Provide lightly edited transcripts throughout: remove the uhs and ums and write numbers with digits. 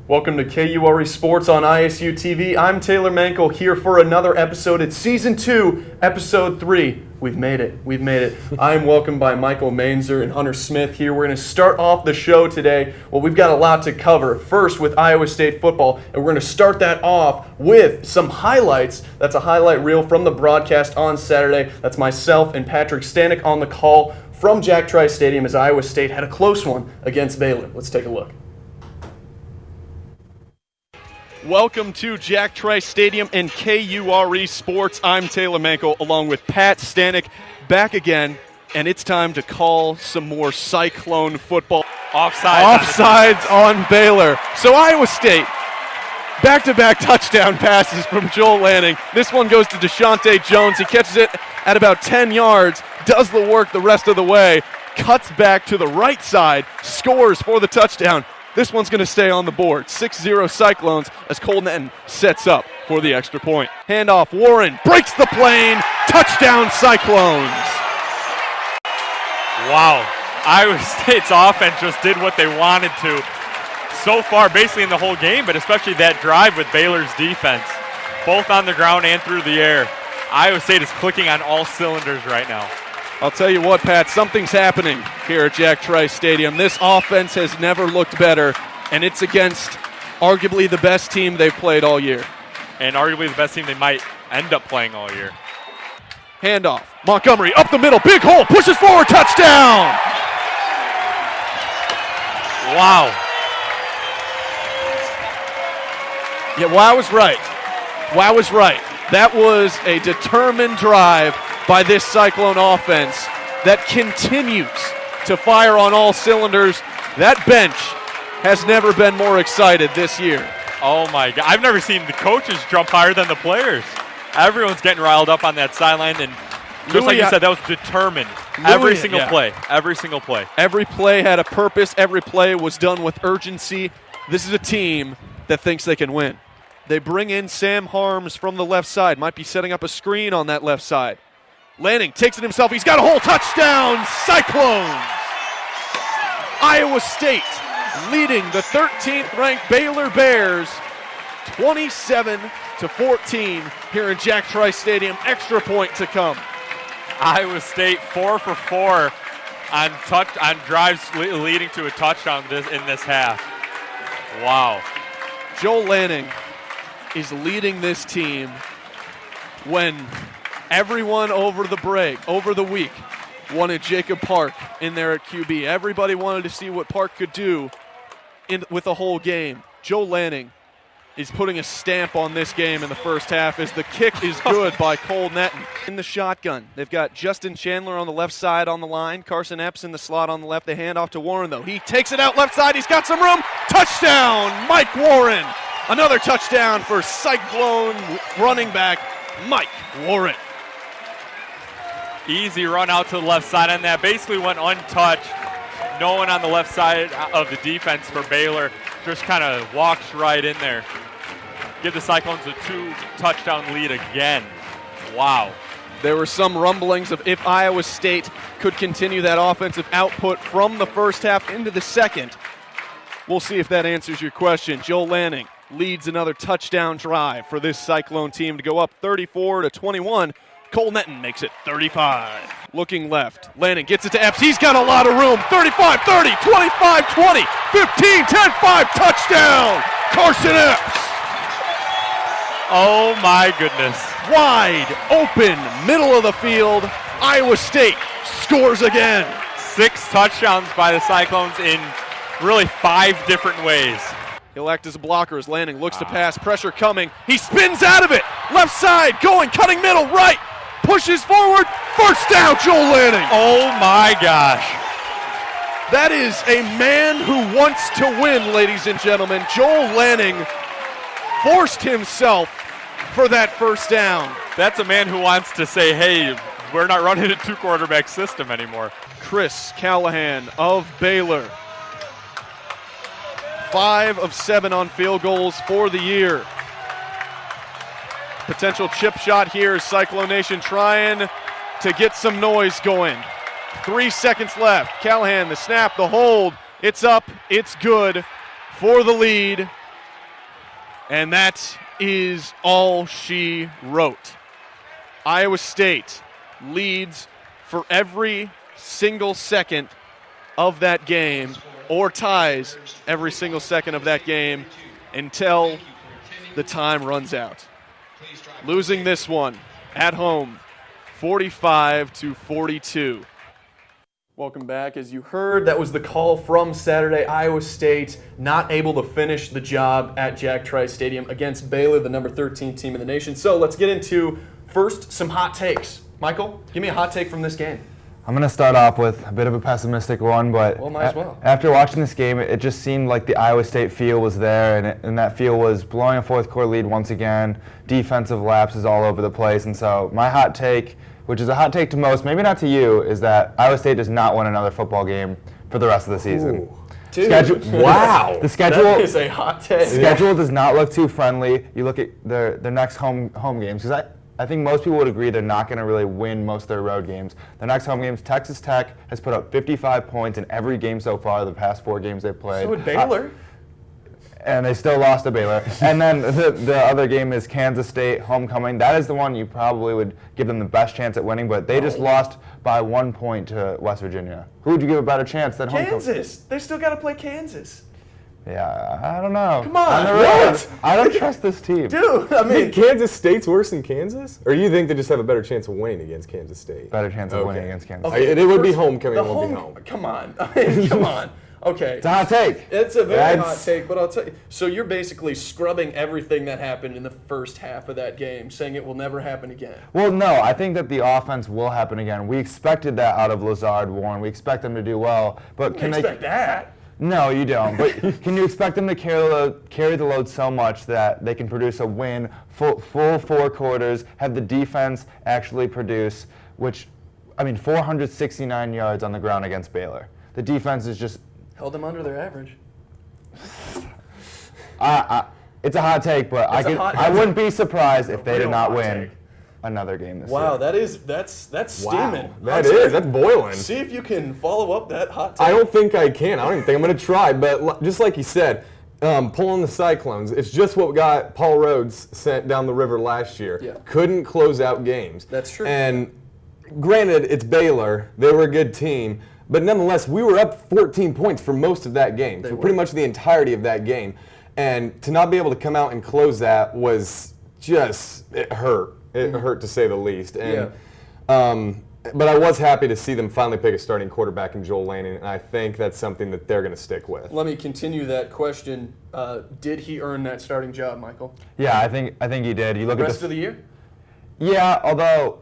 Welcome to KURE Sports on ISUTv. I'm Taylor Mankle here for another episode. It's Season 2, Episode 3. We've made it. I am welcomed by Michael Mainzer and Hunter Smith here. We're going to start off the show today. Well, we've got a lot to cover. First with Iowa State football, and we're going to start that off with some highlights. That's a highlight reel from the broadcast on Saturday. That's myself and Patrick Stanek on the call from Jack Trice Stadium as Iowa State had a close one against Baylor. Let's take a look. Welcome to Jack Trice Stadium and KURE Sports. I'm Taylor Mankle along with Pat Stanek back again, and it's time to call some more Cyclone football. Offsides on Baylor. So Iowa State, back-to-back touchdown passes from Joel Lanning. This one goes to Deshaunte Jones. He catches it at about 10 yards, does the work the rest of the way, cuts back to the right side, scores for the touchdown. This one's going to stay on the board. 6-0 Cyclones as Cole Netton sets up for the extra point. Handoff, Warren breaks the plane. Touchdown Cyclones. Wow. Iowa State's offense just did what they wanted to so far, basically in the whole game, but especially that drive with Baylor's defense, both on the ground and through the air. Iowa State is clicking on all cylinders right now. I'll tell you what, Pat, something's happening here at Jack Trice Stadium. This offense has never looked better, and it's against arguably the best team they've played all year. And arguably the best team they might end up playing all year. Handoff, Montgomery up the middle, big hole, pushes forward, touchdown! Wow. Yeah, Wow was right. That was a determined drive by this Cyclone offense that continues to fire on all cylinders. That bench has never been more excited this year. Oh my God, I've never seen the coaches jump higher than the players. Everyone's getting riled up on that sideline, and just like you said, that was determined. Every single play. Every play had a purpose. Every play was done with urgency. This is a team that thinks they can win. They bring in Sam Harms from the left side. Might be setting up a screen on that left side. Lanning takes it himself. He's got a hole. Touchdown, Cyclones! Iowa State leading the 13th-ranked Baylor Bears 27-14 here in Jack Trice Stadium. Extra point to come. Iowa State 4 for 4 on drives leading to a touchdown in this half. Wow. Joel Lanning is leading this team when everyone over the week wanted Jacob Park in there at QB. Everybody wanted to see what Park could do with the whole game. Joel Lanning is putting a stamp on this game in the first half as the kick is good by Cole Netton. In the shotgun, they've got Justin Chandler on the left side on the line. Carson Epps in the slot on the left. They hand off to Warren, though. He takes it out left side. He's got some room. Touchdown, Mike Warren. Another touchdown for Cyclone running back Mike Warren. Easy run out to the left side, and that basically went untouched. No one on the left side of the defense for Baylor just kind of walks right in there. Give the Cyclones a 2-touchdown lead again. Wow. There were some rumblings of if Iowa State could continue that offensive output from the first half into the second. We'll see if that answers your question. Joel Lanning leads another touchdown drive for this Cyclone team to go up 34-21. Cole Netton makes it 35. Looking left, Lanning gets it to Epps. He's got a lot of room. 35, 30, 25, 20, 15, 10, 5, touchdown! Carson Epps. Oh my goodness. Wide open, middle of the field. Iowa State scores again. 6 touchdowns by the Cyclones in really 5 different ways. He'll act as a blocker as Lanning looks to pass. Pressure coming. He spins out of it. Left side, going, cutting middle, right. Pushes forward. First down, Joel Lanning. Oh, my gosh. That is a man who wants to win, ladies and gentlemen. Joel Lanning forced himself for that first down. That's a man who wants to say, hey, we're not running a 2-quarterback system anymore. Chris Callahan of Baylor. 5 of 7 on field goals for the year. Potential chip shot here as Cyclone Nation trying to get some noise going. 3 seconds left. Callahan, the snap, the hold. It's up. It's good for the lead. And that is all she wrote. Iowa State leads for every single second of that game, or ties every single second of that game until the time runs out. Losing this one at home, 45-42. Welcome back. As you heard, that was the call from Saturday. Iowa State not able to finish the job at Jack Trice Stadium against Baylor, the number 13 team in the nation. So let's get into, first, some hot takes. Michael, give me a hot take from this game. I'm going to start off with a bit of a pessimistic one, but might as well. After watching this game, it just seemed like the Iowa State feel was there, and that feel was blowing a fourth quarter lead once again, defensive lapses all over the place. And so my hot take, which is a hot take to most, maybe not to you, is that Iowa State does not win another football game for the rest of the season. Wow. The schedule That is a hot take. The schedule does not look too friendly. You look at their next home games, because I think most people would agree they're not going to really win most of their road games. Their next home games, Texas Tech has put up 55 points in every game so far, the past 4 games they've played. So would Baylor. And they still lost to Baylor. And then the other game is Kansas State homecoming. That is the one you probably would give them the best chance at winning, but they just lost by 1 point to West Virginia. Who would you give a better chance than homecoming? Kansas. They still got to play Kansas. Yeah, I don't know. Come on. I don't trust this team. Dude, I mean, Kansas State's worse than Kansas? Or you think they just have a better chance of winning against Kansas State? Better chance of winning against Kansas Okay. State. It would be homecoming, it won't be home. Come on. I mean, come on. Okay. It's a hot take. It's a very hot take, but I'll tell you. So you're basically scrubbing everything that happened in the first half of that game, saying it will never happen again. Well, no, I think that the offense will happen again. We expected that out of Lazard, Warren. We expect them to do well, but Can they expect that? No, you don't. But can you expect them to carry the load so much that they can produce a win, full 4 quarters, have the defense actually produce, 469 yards on the ground against Baylor. The defense is just Held them under their average. it's a hot take, but I wouldn't be surprised if they did not win take. another game this Wow, year. that's steaming. That's boiling. See if you can follow up that hot take. I don't think I can. I don't even think I'm going to try. But just like you said, pulling the Cyclones, it's just what got Paul Rhodes sent down the river last year. Yeah. Couldn't close out games. That's true. And granted, it's Baylor. They were a good team. But nonetheless, we were up 14 points for most of that game, for pretty much the entirety of that game. And to not be able to come out and close that was just, it hurt. It hurt to say the least. And, but I was happy to see them finally pick a starting quarterback in Joel Lanning, and I think that's something that they're going to stick with. Let me continue that question. Did he earn that starting job, Michael? Yeah, I think he did. You look The at rest of the year? Yeah, although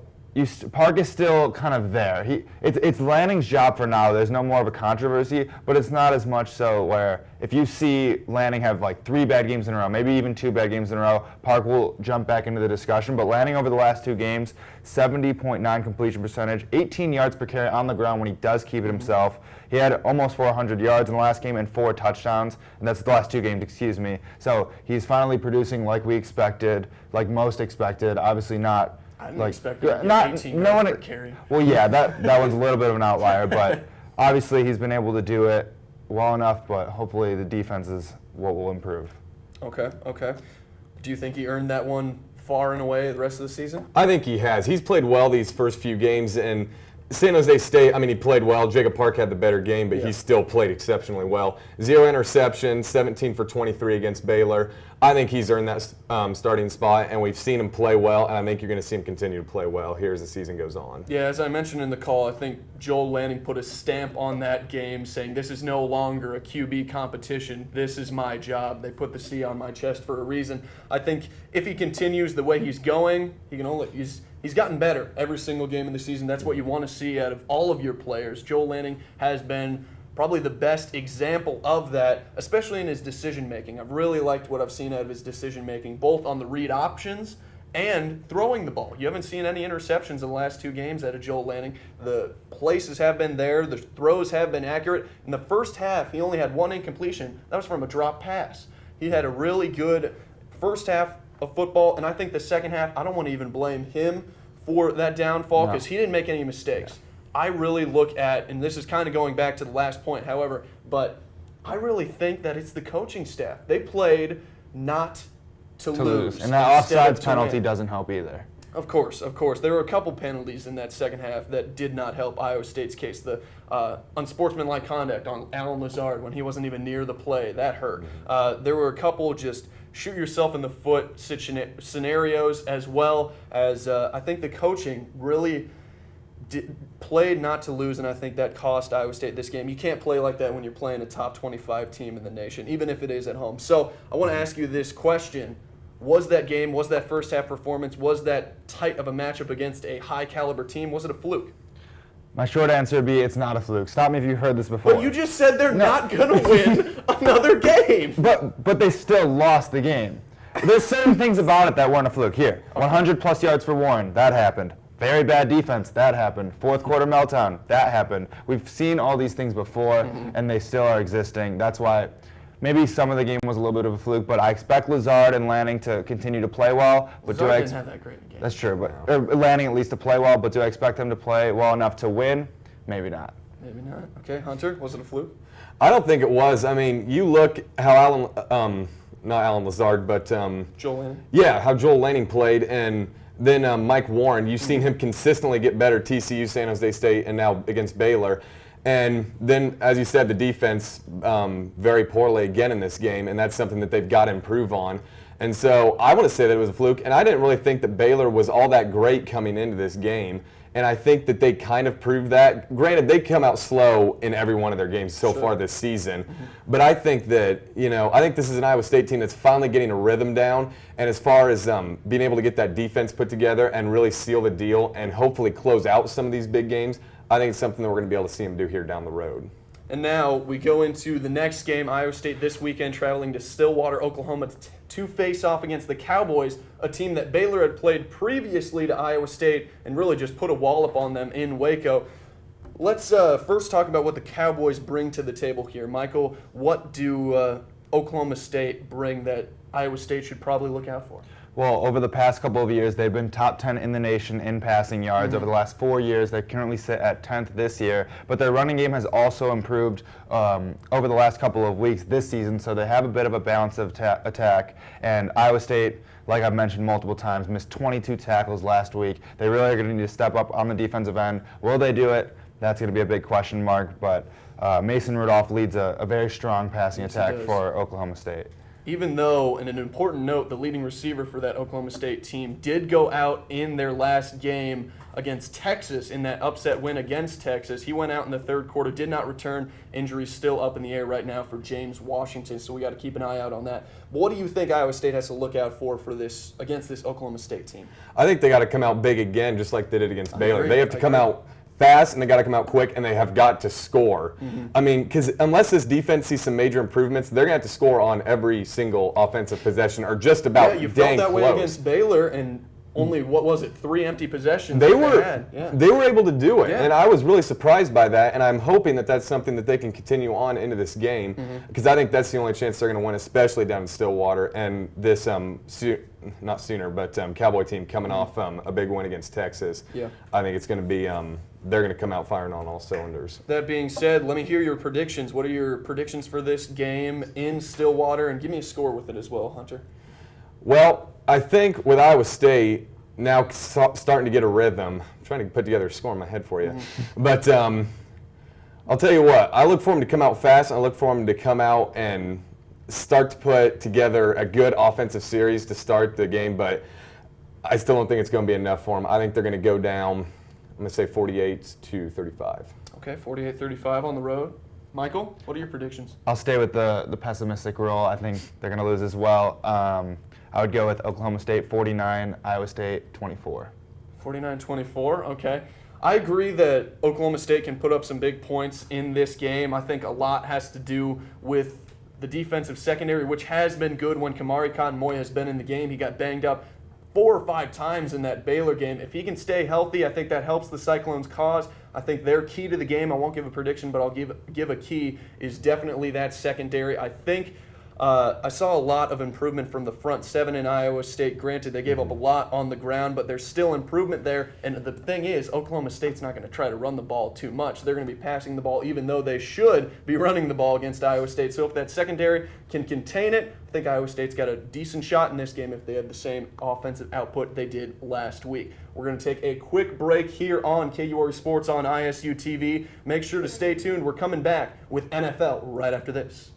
Park is still kind of there. It's Lanning's job for now. There's no more of a controversy, but it's not as much so where if you see Lanning have like 3 bad games in a row, maybe even 2 bad games in a row, Park will jump back into the discussion. But Lanning over the last 2 games, 70.9 completion percentage, 18 yards per carry on the ground when he does keep it himself. He had almost 400 yards in the last game and 4 touchdowns, and that's the last 2 games, excuse me. So he's finally producing like we expected, like most expected. Obviously not. I didn't expect him to get 18 yards per carry. Well, yeah, that one's a little bit of an outlier, but obviously he's been able to do it well enough, but hopefully the defense is what will improve. Okay. Do you think he earned that one far and away the rest of the season? I think he has. He's played well these first few games, and San Jose State, he played well. Jacob Park had the better game, but he still played exceptionally well. 0 interceptions, 17 for 23 against Baylor. I think he's earned that starting spot, and we've seen him play well, and I think you're going to see him continue to play well here as the season goes on. Yeah, as I mentioned in the call, I think Joel Lanning put a stamp on that game saying this is no longer a QB competition. This is my job. They put the C on my chest for a reason. I think if he continues the way he's going, he's gotten better every single game of the season. That's what you want to see out of all of your players. Joel Lanning has been probably the best example of that, especially in his decision-making. I've really liked what I've seen out of his decision-making, both on the read options and throwing the ball. You haven't seen any interceptions in the last 2 games out of Joel Lanning. The places have been there. The throws have been accurate. In the first half, he only had 1 incompletion. That was from a drop pass. He had a really good first half of football, and I think the second half, I don't want to even blame him for that downfall because he didn't make any mistakes. I really look at, and this is kind of going back to the last point, however, but I really think that it's the coaching staff. They played not to lose. And that offsides penalty doesn't help either. Of course. There were a couple penalties in that second half that did not help Iowa State's case. The unsportsmanlike conduct on Alan Lazard when he wasn't even near the play, that hurt. There were a couple just shoot yourself in the foot scenarios, as well as I think the coaching really played not to lose, and I think that cost Iowa State this game. You can't play like that when you're playing a top 25 team in the nation, even if it is at home. So I want to ask you this question. Was that game, was that first half performance, was that tight of a matchup against a high caliber team, was it a fluke? My short answer would be it's not a fluke. Stop me if you've heard this before. But you just said they're not going to win another game. But they still lost the game. There's certain things about it that weren't a fluke. Here, 100-plus yards for Warren, that happened. Very bad defense, that happened. Fourth quarter meltdown, that happened. We've seen all these things before, and they still are existing. That's why maybe some of the game was a little bit of a fluke, but I expect Lazard and Lanning to continue to play well. But Lazard didn't have that great a game. That's true, but Lanning at least to play well, but do I expect him to play well enough to win? Maybe not. Maybe not. Okay, Hunter, was it a fluke? I don't think it was. I mean, you look how not Alan Lazard, but Joel Lanning? Yeah, how Joel Lanning played, and then Mike Warren. You've seen him consistently get better, TCU, San Jose State, and now against Baylor. And then, as you said, the defense very poorly again in this game, and that's something that they've got to improve on. And so I want to say that it was a fluke, and I didn't really think that Baylor was all that great coming into this game. And I think that they kind of proved that. Granted, they come out slow in every one of their games so far this season. But I think that, I think this is an Iowa State team that's finally getting a rhythm down. And as far as being able to get that defense put together and really seal the deal and hopefully close out some of these big games, I think it's something that we're going to be able to see them do here down the road. And now we go into the next game. Iowa State this weekend traveling to Stillwater, Oklahoma to face off against the Cowboys, a team that Baylor had played previously to Iowa State and really just put a wallop on them in Waco. Let's first talk about what the Cowboys bring to the table here. Michael, what do Oklahoma State bring that Iowa State should probably look out for? Well, over the past couple of years, they've been top 10 in the nation in passing yards. Over the last 4 years, they currently sit at 10th this year. But their running game has also improved over the last couple of weeks this season, so they have a bit of a balance of attack. And Iowa State, like I've mentioned multiple times, missed 22 tackles last week. They really are going to need to step up on the defensive end. Will they do it? That's going to be a big question mark. But Mason Rudolph leads a very strong passing attack for Oklahoma State. Even though, and an important note, the leading receiver for that Oklahoma State team did go out in their last game against Texas in that upset win against Texas. He went out in the third quarter, did not return. Injuries still up in the air right now for James Washington, so we got to keep an eye out on that. But what do you think Iowa State has to look out for this against this Oklahoma State team? I think they got to come out big again, just like they did against Baylor. They have to come out fast, and they got to come out quick, and they have got to score. I mean, because unless this defense sees some major improvements, they're going to have to score on every single offensive possession, or just about you dang felt that close. way against Baylor, and only, 3 empty possessions they they were able to do it, Yeah. and I was really surprised by that, and I'm hoping that that's something that they can continue on into this game, because I think that's the only chance they're going to win, especially down in Stillwater, and this not sooner, but Cowboy team coming off a big win against Texas. Yeah. I think it's going to be they're going to come out firing on all cylinders. That being said, let me hear your predictions. What are your predictions for this game in Stillwater? And give me a score with it as well, Hunter. Well, I think with Iowa State now starting to get a rhythm, I'm trying to put together a score in my head for you. But I'll tell you what, I look for them to come out fast. I look for them to come out and start to put together a good offensive series to start the game, but I still don't think it's going to be enough for them. I think they're going to go down, I'm going to say 48-35. Okay, 48-35 on the road. Michael, what are your predictions? I'll stay with the pessimistic role. I think they're going to lose as well. I would go with Oklahoma State 49, Iowa State 24. 49-24, okay. I agree that Oklahoma State can put up some big points in this game. I think a lot has to do with the defensive secondary, which has been good when Kamari Cotton-Moy has been in the game. He got banged up 4 or 5 times in that Baylor game. If he can stay healthy, I think that helps the Cyclones' cause. I think their key to the game, I won't give a prediction, but I'll give a key, is definitely that secondary. I think I saw a lot of improvement from the front seven in Iowa State. Granted, they gave up a lot on the ground, but there's still improvement there. And the thing is, Oklahoma State's not going to try to run the ball too much. They're going to be passing the ball, even though they should be running the ball against Iowa State. So if that secondary can contain it, I think Iowa State's got a decent shot in this game if they have the same offensive output they did last week. We're going to take a quick break here on KURE Sports on ISUtv. Make sure to stay tuned. We're coming back with NFL right after this.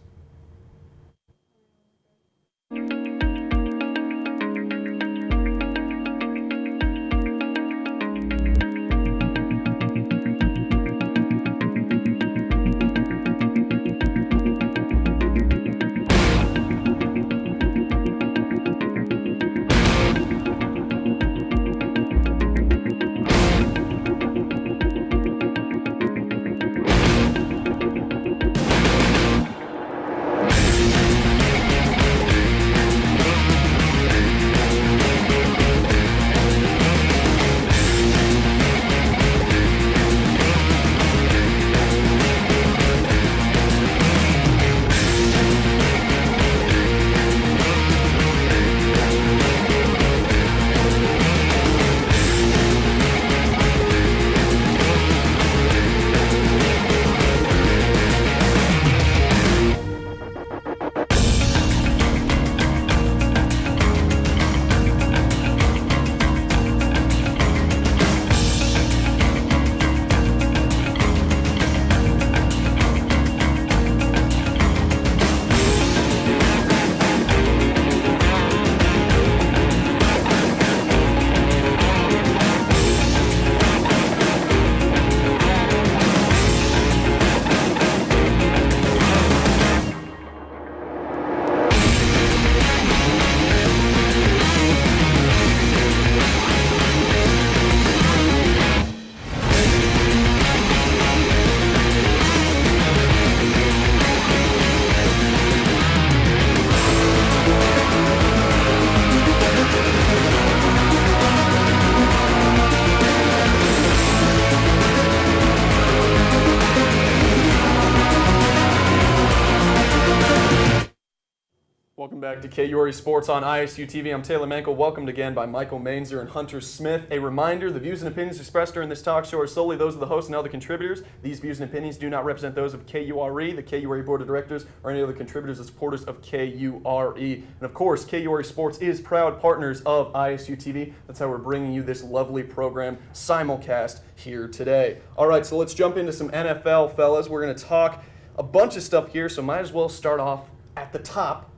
Welcome back to KURE Sports on ISUtv. I'm Taylor Mankle, welcomed again by Michael Mainzer and Hunter Smith. A reminder, the views and opinions expressed during this talk show are solely those of the host and other contributors. These views and opinions do not represent those of KURE, the KURE Board of Directors, or any other contributors or supporters of KURE. And of course, KURE Sports is proud partners of ISUtv. That's how we're bringing you this lovely program simulcast here today. All right, so let's jump into some NFL, fellas. We're going to talk a bunch of stuff here, so might as well start off at the top.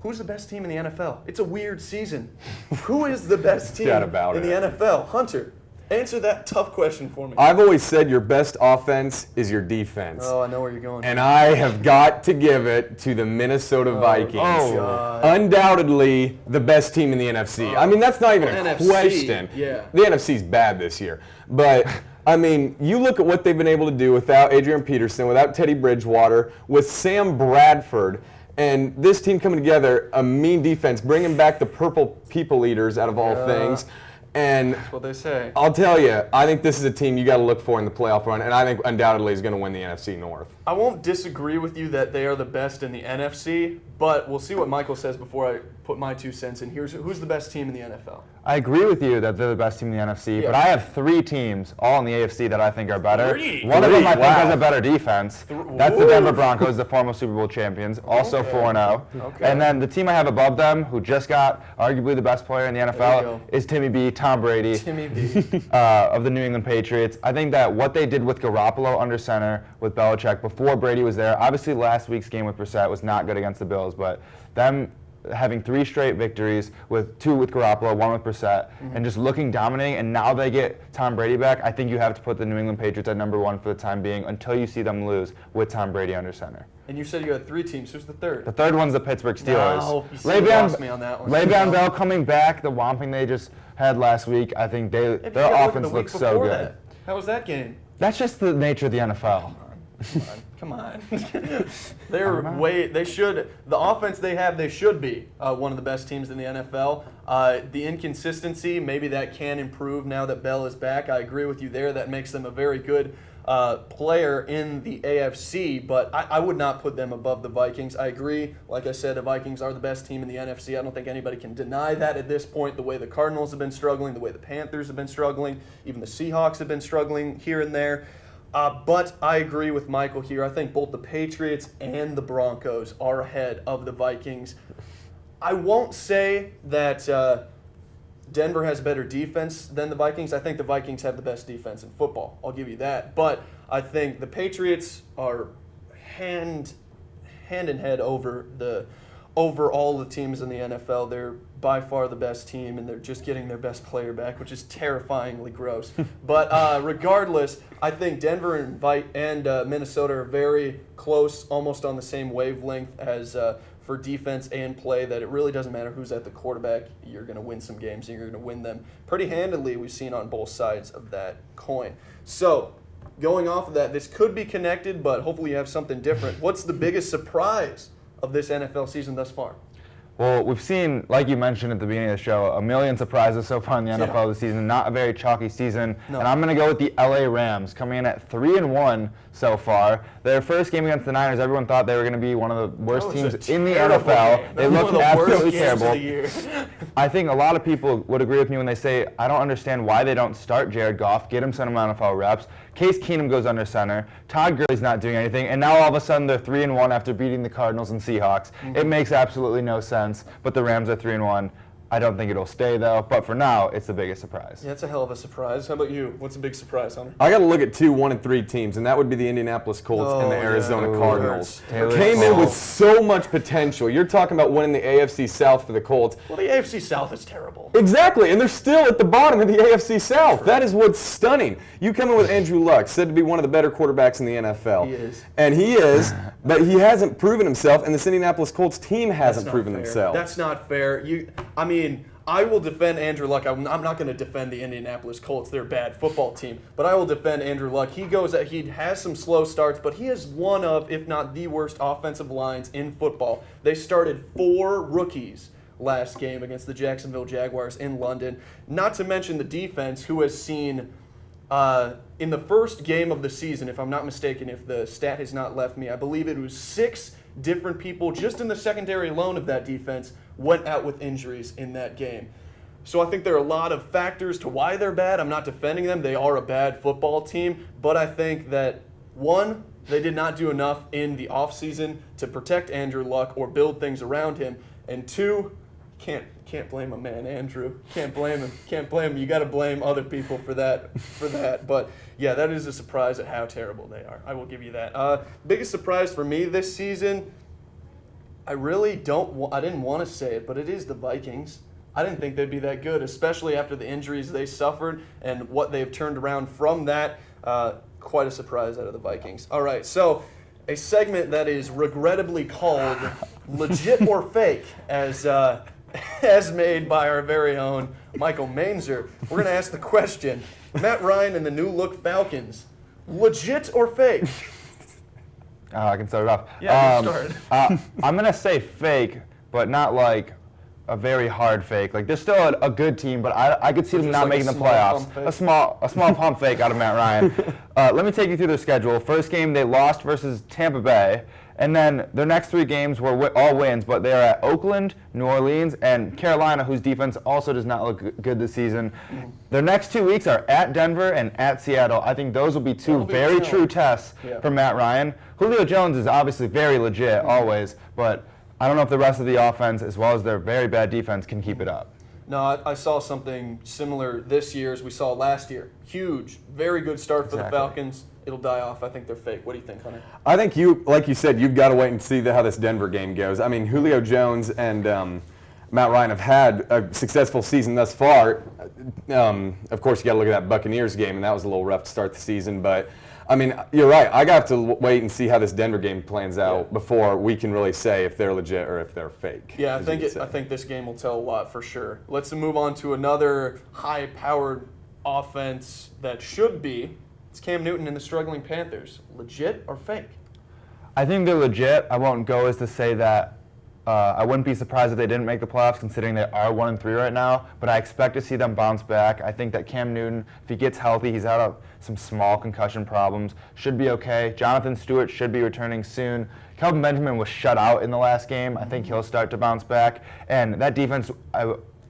Who's the best team in the NFL? It's a weird season. Who is the best team in the NFL? Hunter, answer that tough question for me. I've always said your best offense is your defense. Oh, I know where you're going. And I have got to give it to the Minnesota Vikings. God. Undoubtedly the best team in the NFC. I mean, that's not even a NFC, question. yeah. The NFC's bad this year. But, I mean, you look at what they've been able to do without Adrian Peterson, without Teddy Bridgewater, with Sam Bradford. And this team coming together, a mean defense, bringing back the purple people eaters out of all things. And that's what they say. I'll tell you, I think this is a team you got to look for in the playoff run, and I think undoubtedly is going to win the NFC North. I won't disagree with you that they are the best in the NFC, but we'll see what Michael says before I put my 2 cents in. Who's the best team in the NFL? I agree with you that they're the best team in the NFC, but I have 3 teams, all in the AFC, that I think are better. One of them I think has a better defense. That's the Denver Broncos, the former Super Bowl champions, also 4-0. Okay. And then the team I have above them, who just got arguably the best player in the NFL, is Timmy B, Tom Brady, of the New England Patriots. I think that what they did with Garoppolo under center with Belichick before Brady was there, obviously last week's game with Brissett was not good against the Bills, but them having 3 straight victories, with 2 with Garoppolo, 1 with Brissett, and just looking dominating, and now they get Tom Brady back, I think you have to put the New England Patriots at number 1 for the time being until you see them lose with Tom Brady under center. And you said you had 3 teams. Who's the third? The third one's the Pittsburgh Steelers. No, you lost me on that one. Le'Veon Bell coming back, the whomping they just had last week, I think their offense looks so good. How was that game? That's just the nature of the NFL. Come on. The offense they have, they should be one of the best teams in the NFL. The inconsistency, maybe that can improve now that Bell is back. I agree with you there. That makes them a very good player in the AFC, but I would not put them above the Vikings. I agree. Like I said, the Vikings are the best team in the NFC. I don't think anybody can deny that at this point, the way the Cardinals have been struggling, the way the Panthers have been struggling, even the Seahawks have been struggling here and there. But I agree with Michael here. I think both the Patriots and the Broncos are ahead of the Vikings. I won't say that Denver has better defense than the Vikings. I think the Vikings have the best defense in football. I'll give you that. But I think the Patriots are hand in head over all the teams in the NFL. They're by far the best team, and they're just getting their best player back, which is terrifyingly gross. But regardless, I think Denver and Minnesota are very close, almost on the same wavelength as for defense and play, that it really doesn't matter who's at the quarterback. You're going to win some games, and you're going to win them pretty handily. We've seen on both sides of that coin. So going off of that, this could be connected, but hopefully you have something different. What's the biggest surprise of this NFL season thus far? Well, we've seen, like you mentioned at the beginning of the show, a million surprises so far in the NFL this season. Not a very chalky season. No. And I'm going to go with the LA Rams, coming in at 3-1 so far. Their first game against the Niners, everyone thought they were going to be one of the worst teams in the NFL. They looked absolutely terrible. I think a lot of people would agree with me when they say, I don't understand why they don't start Jared Goff, get him some NFL reps. Case Keenum goes under center. Todd Gurley's not doing anything. And now all of a sudden they're 3-1 after beating the Cardinals and Seahawks. Mm-hmm. It makes absolutely no sense. But the Rams are 3-1. I don't think it'll stay, though. But for now, it's the biggest surprise. Yeah, it's a hell of a surprise. How about you? What's a big surprise, Hunter? I got to look at 2 1-3 teams, and that would be the Indianapolis Colts and the Arizona Cardinals. Came in with so much potential. You're talking about winning the AFC South for the Colts. Well, the AFC South is terrible. Exactly, and they're still at the bottom of the AFC South. True. That is what's stunning. You come in with Andrew Luck, said to be one of the better quarterbacks in the NFL. He is. And he is, but he hasn't proven himself, and this Indianapolis Colts team hasn't proven themselves. That's not fair. I will defend Andrew Luck. I'm not going to defend the Indianapolis Colts. They're a bad football team. But I will defend Andrew Luck. He has some slow starts, but he has one of, if not the worst offensive lines in football. They started 4 rookies last game against the Jacksonville Jaguars in London. Not to mention the defense, who has seen in the first game of the season, if I'm not mistaken, if the stat has not left me, I believe it was 6 different people just in the secondary alone of that defense went out with injuries in that game. So I think there are a lot of factors to why they're bad. I'm not defending them. They are a bad football team. But I think that, one, they did not do enough in the offseason to protect Andrew Luck or build things around him. And 2, can't blame a man, Andrew. Can't blame him. Can't blame him. You got to blame other people for that. But yeah, that is a surprise at how terrible they are. I will give you that. Biggest surprise for me this season, I didn't want to say it, but it is the Vikings. I didn't think they'd be that good, especially after the injuries they suffered and what they've turned around from that. Quite a surprise out of the Vikings. All right, so a segment that is regrettably called Legit or Fake, as made by our very own Michael Mainzer. We're going to ask the question, Matt Ryan and the new look Falcons, legit or fake? I can start it off. Yeah, start. I'm going to say fake, but not like a very hard fake. Like, they're still a good team, but I could see them not making the playoffs. A small pump fake out of Matt Ryan. Let me take you through their schedule. First game, they lost versus Tampa Bay. And then their next 3 games were all wins, but they are at Oakland, New Orleans, and Carolina, whose defense also does not look good this season. Their next 2 weeks are at Denver and at Seattle. I think those will be 2 very true tests for Matt Ryan. Julio Jones is obviously very legit always, but I don't know if the rest of the offense, as well as their very bad defense, can keep it up. No, I saw something similar this year as we saw last year. Huge, very good start for the Falcons. It'll die off. I think they're fake. What do you think, Hunter? I think like you said, you've got to wait and see how this Denver game goes. I mean, Julio Jones and Matt Ryan have had a successful season thus far. Of course, you got to look at that Buccaneers game, and that was a little rough to start the season. But I mean, you're right. I got to wait and see how this Denver game plans out before we can really say if they're legit or if they're fake. Yeah, I think this game will tell a lot for sure. Let's move on to another high-powered offense that should be. It's Cam Newton and the struggling Panthers. Legit or fake? I think they're legit. I won't go as to say that I wouldn't be surprised if they didn't make the playoffs, considering they are 1-3 right now. But I expect to see them bounce back. I think that Cam Newton, if he gets healthy, he's out of some small concussion problems, should be okay. Jonathan Stewart should be returning soon. Kelvin Benjamin was shut out in the last game. I think he'll start to bounce back. And that defense,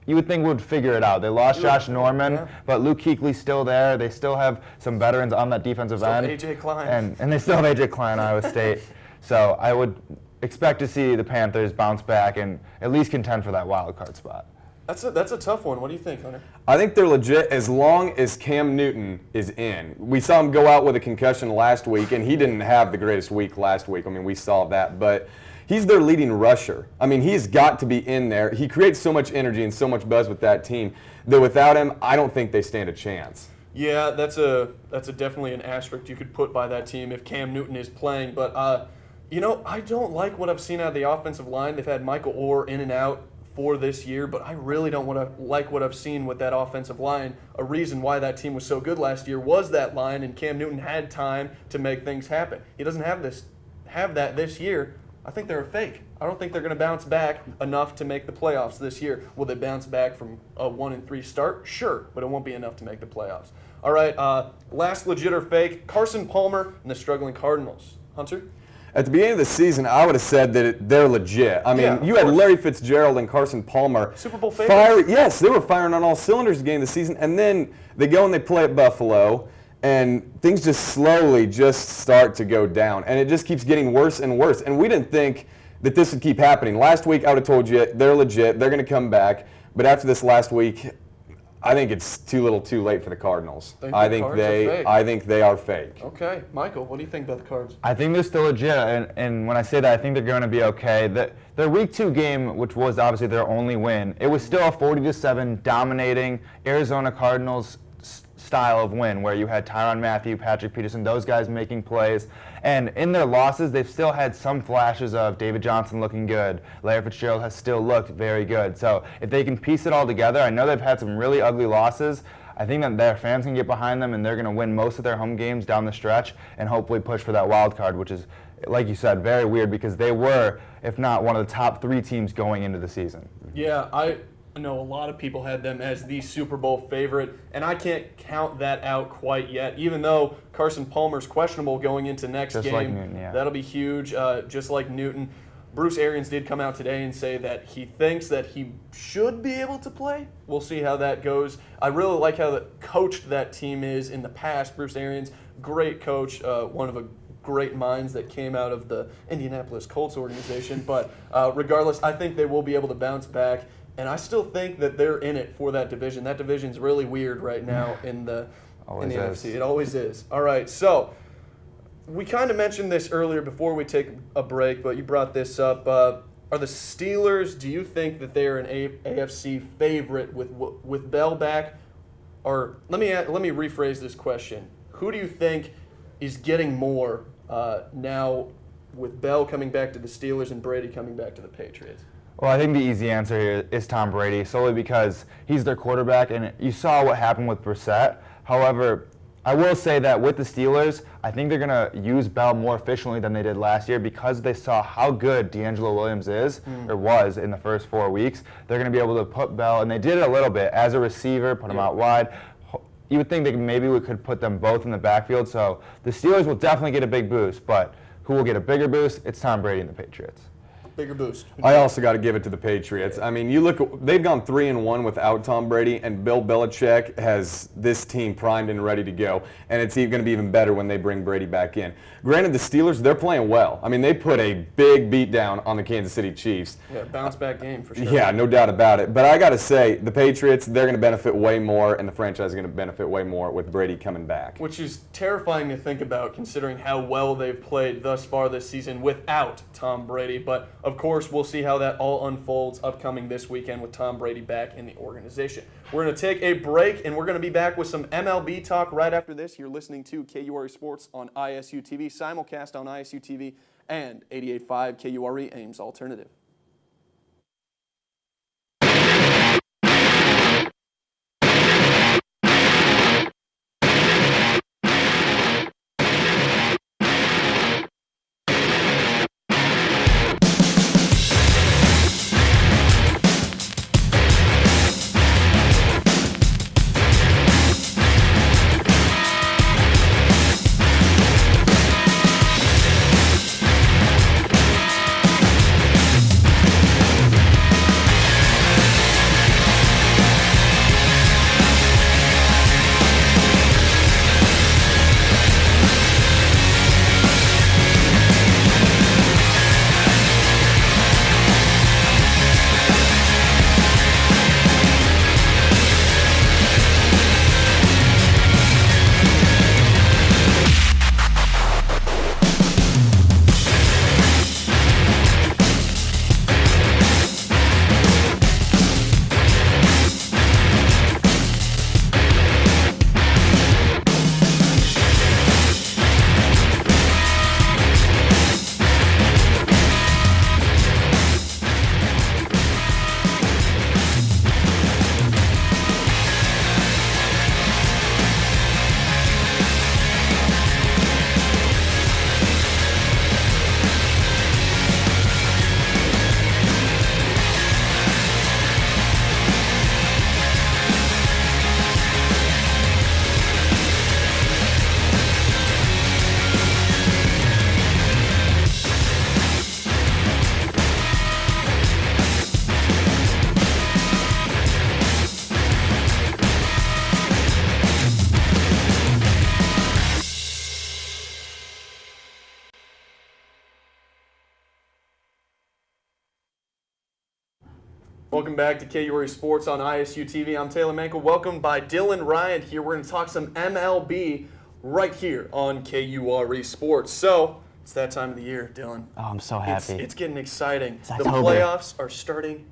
you would think would figure it out. They lost Josh Norman, but Luke Kuechly's still there. They still have some veterans on that defensive end. A.J. Klein. And they still have A.J. Klein, Iowa State. So I would expect to see the Panthers bounce back and at least contend for that wild card spot. That's a tough one. What do you think, Hunter? I think they're legit as long as Cam Newton is in. We saw him go out with a concussion last week, and he didn't have the greatest week last week. I mean, we saw that, but he's their leading rusher. I mean, he's got to be in there. He creates so much energy and so much buzz with that team that without him, I don't think they stand a chance. Yeah, that's a definitely an asterisk you could put by that team if Cam Newton is playing. But I don't like what I've seen out of the offensive line. They've had Michael Orr in and out for this year, but I really don't like what I've seen with that offensive line. A reason why that team was so good last year was that line, and Cam Newton had time to make things happen. He doesn't have that this year. I think they're a fake. I don't think they're going to bounce back enough to make the playoffs this year. Will they bounce back from a 1-3 start? Sure, but it won't be enough to make the playoffs. All right, last legit or fake, Carson Palmer and the struggling Cardinals. Hunter? At the beginning of the season, I would have said that they're legit. I mean, you had Larry Fitzgerald and Carson Palmer. Super Bowl favorites. Yes, they were firing on all cylinders at the beginning of the season, and then they go and they play at Buffalo, and things just slowly just start to go down, and it just keeps getting worse and worse. And we didn't think that this would keep happening. Last week, I would have told you they're legit, they're going to come back, but after this last week, I think it's too little too late for the Cardinals. I think they are fake. Okay. Michael, what do you think about the Cards? I think they're still legit, and when I say that, I think they're going to be okay. Their Week 2 game, which was obviously their only win, it was still a 40-7 dominating Arizona Cardinals style of win, where you had Tyrann Mathieu, Patrick Peterson, those guys making plays. And in their losses, they've still had some flashes of David Johnson looking good. Larry Fitzgerald has still looked very good. So if they can piece it all together, I know they've had some really ugly losses. I think that their fans can get behind them, and they're going to win most of their home games down the stretch and hopefully push for that wild card, which is, like you said, very weird because they were, if not one of the top 3 teams going into the season. Yeah, I know a lot of people had them as the Super Bowl favorite, and I can't count that out quite yet, even though Carson Palmer's questionable going into next game. Just like Newton, yeah. That'll be huge, just like Newton. Bruce Arians did come out today and say that he thinks that he should be able to play. We'll see how that goes. I really like how coached that team is in the past. Bruce Arians, great coach, one of the great minds that came out of the Indianapolis Colts organization. But regardless, I think they will be able to bounce back. And I still think that they're in it for that division. That division's really weird right now in the NFC. It always is. All right, so we kind of mentioned this earlier before we take a break, but you brought this up. Are the Steelers, do you think that they're an AFC favorite with Bell back? Or let me rephrase this question. Who do you think is getting more now with Bell coming back to the Steelers and Brady coming back to the Patriots? Well, I think the easy answer here is Tom Brady, solely because he's their quarterback, and you saw what happened with Brissett. However, I will say that with the Steelers, I think they're going to use Bell more efficiently than they did last year because they saw how good D'Angelo Williams was in the first 4 weeks. They're going to be able to put Bell, and they did it a little bit, as a receiver, put him out wide. You would think that maybe we could put them both in the backfield, so the Steelers will definitely get a big boost, but who will get a bigger boost? It's Tom Brady and the Patriots. Bigger boost. I also got to give it to the Patriots. I mean, you look, they've gone 3-1 without Tom Brady, and Bill Belichick has this team primed and ready to go, and it's going to be even better when they bring Brady back in. Granted, the Steelers, they're playing well. I mean, they put a big beat down on the Kansas City Chiefs. Yeah, bounce back game for sure. Yeah, no doubt about it. But I got to say, the Patriots, they're going to benefit way more, and the franchise is going to benefit way more with Brady coming back. Which is terrifying to think about considering how well they've played thus far this season without Tom Brady. But, of course, we'll see how that all unfolds upcoming this weekend with Tom Brady back in the organization. We're going to take a break, and we're going to be back with some MLB talk right after this. You're listening to KURE Sports on ISUtv, simulcast on ISUtv, and 88.5 KURE Ames Alternative. Welcome back to KURE Sports on ISUTv. I'm Taylor Mankle. Welcome by Dylan Ryan here. We're going to talk some MLB right here on KURE Sports. So, it's that time of the year, Dylan. Oh, I'm so happy. It's getting exciting. The October. playoffs are starting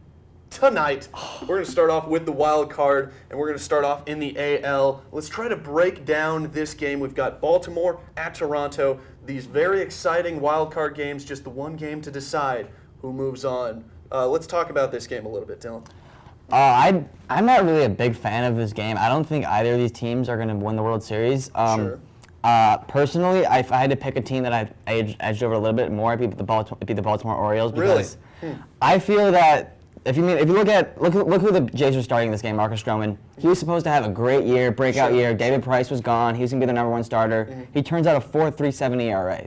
tonight. We're going to start off with the wild card, and we're going to start off in the AL. Let's try to break down this game. We've got Baltimore at Toronto. These very exciting wild card games, just the one game to decide who moves on. Let's talk about this game a little bit, Dylan. I'm not really a big fan of this game. I don't think either of these teams are going to win the World Series. Sure. Personally, if I had to pick a team that I edged over a little bit more, it'd be the Baltimore Orioles. Because I feel that if you look who the Jays are starting this game, Marcus Stroman. He was supposed to have a great year, breakout year. David Price was gone. He was going to be the #1 starter. He turns out a 4.37 ERA.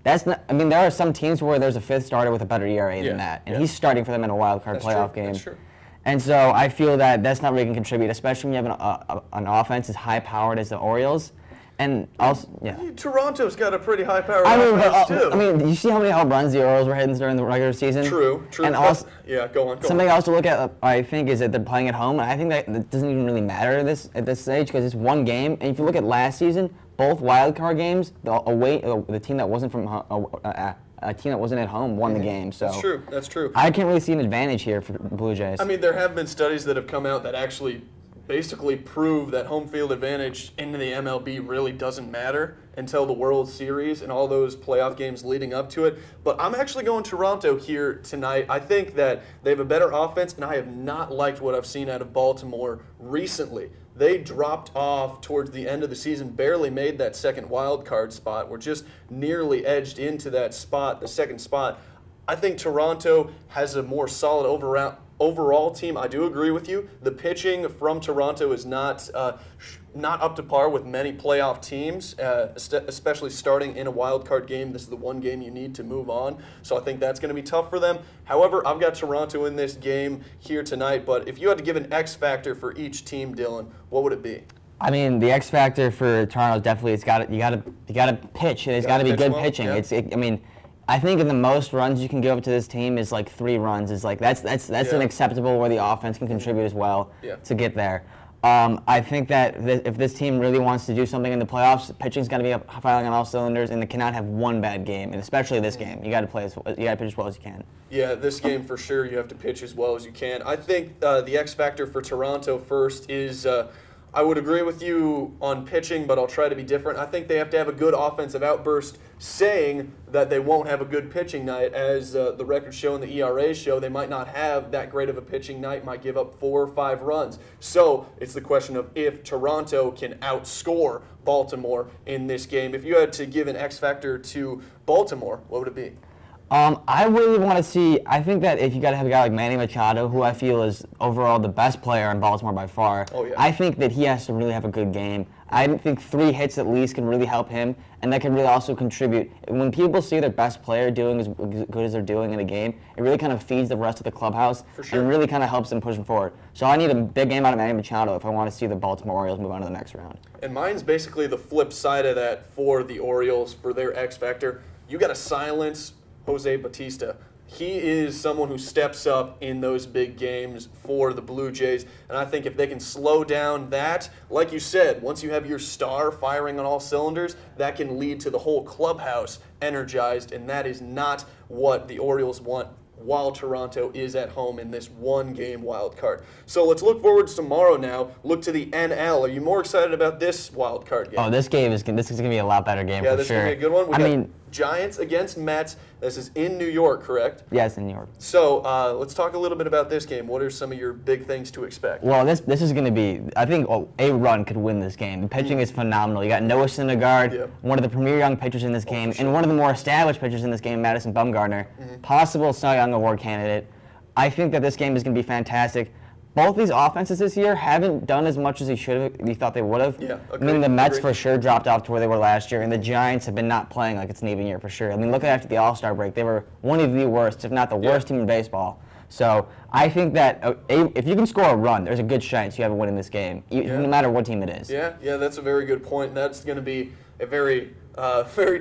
That's not. I mean, there are some teams where there's a fifth starter with a better ERA than that, and he's starting for them in a wild card playoff game. That's true. And so I feel that that's not really going to contribute, especially when you have an offense as high powered as the Orioles. And also, Toronto's got a pretty high-powered offense, too. I mean, you see how many home runs the Orioles were hitting during the regular season? True. And also, go on. Something else to look at, I think, is that they're playing at home, and I think that doesn't even really matter at this stage because it's one game. And if you look at last season, both wild card games, the team that wasn't from a team that wasn't at home won the game. So That's true. I can't really see an advantage here for Blue Jays. I mean, there have been studies that have come out that actually basically prove that home field advantage into the MLB really doesn't matter until the World Series and all those playoff games leading up to it. But I'm actually going Toronto here tonight. I think that they have a better offense, and I have not liked what I've seen out of Baltimore recently. They dropped off towards the end of the season, barely made that second wild card spot. We're just nearly edged into that spot, the second spot. I think Toronto has a more solid overall team. I do agree with you. The pitching from Toronto is not up to par with many playoff teams, especially starting in a wild card game. This is the one game you need to move on, so I think that's going to be tough for them. However, I've got Toronto in this game here tonight, but if you had to give an X factor for each team, Dylan, what would it be? I mean, the X factor for Toronto is definitely you got to pitch. It's got to be good pitching. Yeah. I think in the most runs you can give up to this team is like 3 runs. Is like that's an acceptable where the offense can contribute as well to get there. I think that if this team really wants to do something in the playoffs, pitching's got to be firing on all cylinders, and they cannot have one bad game. And especially this game, you got to pitch as well as you can. Yeah, this game for sure, you have to pitch as well as you can. I think the X factor for Toronto first is. I would agree with you on pitching, but I'll try to be different. I think they have to have a good offensive outburst, saying that they won't have a good pitching night. As the records show and the ERAs show, they might not have that great of a pitching night, might give up 4 or 5 runs. So it's the question of if Toronto can outscore Baltimore in this game. If you had to give an X factor to Baltimore, what would it be? I really want to see. I think that if you got to have a guy like Manny Machado, who I feel is overall the best player in Baltimore by far, I think that he has to really have a good game. I think 3 hits at least can really help him, and that can really also contribute. When people see their best player doing as good as they're doing in a game, it really kind of feeds the rest of the clubhouse and really kind of helps them push them forward. So I need a big game out of Manny Machado if I want to see the Baltimore Orioles move on to the next round. And mine's basically the flip side of that for the Orioles, for their X factor. You got to silence Jose Bautista. He is someone who steps up in those big games for the Blue Jays, and I think if they can slow down that, like you said, once you have your star firing on all cylinders, that can lead to the whole clubhouse energized, and that is not what the Orioles want while Toronto is at home in this one-game wild card. So let's look forward to tomorrow now. Look to the NL. Are you more excited about this wild card game? Oh, this is going to be a lot better game for sure. Yeah, this is going to be a good one. We got Giants against Mets. This is in New York, correct? Yes, in New York. So let's talk a little bit about this game. What are some of your big things to expect? Well, this is going to be, I think a run could win this game. The pitching is phenomenal. You got Noah Syndergaard, one of the premier young pitchers in this game, and one of the more established pitchers in this game, Madison Bumgarner, possible Cy Young Award candidate. I think that this game is going to be fantastic. Both these offenses this year haven't done as much as we thought they would have. Yeah, I mean, the Mets for sure dropped off to where they were last year, and the Giants have been not playing like it's an even year for sure. I mean, look at after the All-Star break, they were one of the worst, if not the worst team in baseball. So I think that if you can score a run, there's a good chance you have a win in this game, no matter what team it is. Yeah, that's a very good point. That's going to be a very